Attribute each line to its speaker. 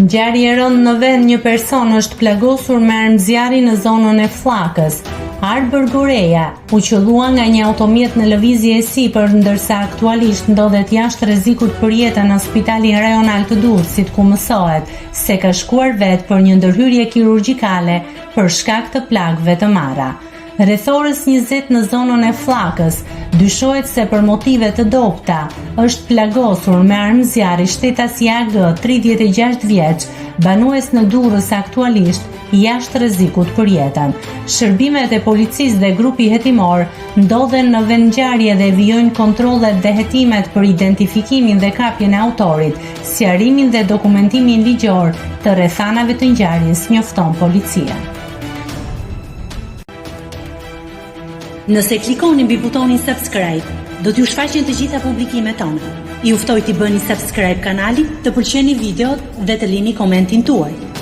Speaker 1: Ngjarje e rëndë në vend, një person është plagosur me armëzjarri në zonën e Flakës. Arbër Goreja u qellua nga një automjet në lëvizje e sipër, ndërsa aktualisht ndodhet jashtë rrezikut për jetën në Spitalin Rajonal të Durrësit, ku mësohet se ka shkuar vetë për një ndërhyrje kirurgjikale për shkak të plagëve të marra. Rreth orës 20 në zonën e Flakës, dyshohet se për motive të dobta është plagosur me armëzjarri shtetasi AG, 36 vjeç, banues në Durrës aktualisht jashtë rrezikut për jetën. Shërbimet e policisë dhe grupi hetimor ndodhen në vend ngjarje dhe vijojnë kontrollet dhe hetimet për identifikimin dhe kapjen e autorit, sqarimin dhe dokumentimin ligjor të rrethanave të ngjarjes, njofton policia. Nëse klikoni mbi butonin subscribe, do t'ju shfaqen të gjitha publikimet tona. Ju ftoj t'i bëni subscribe kanalit, të pëlqeni videot dhe të lini komentin tuaj.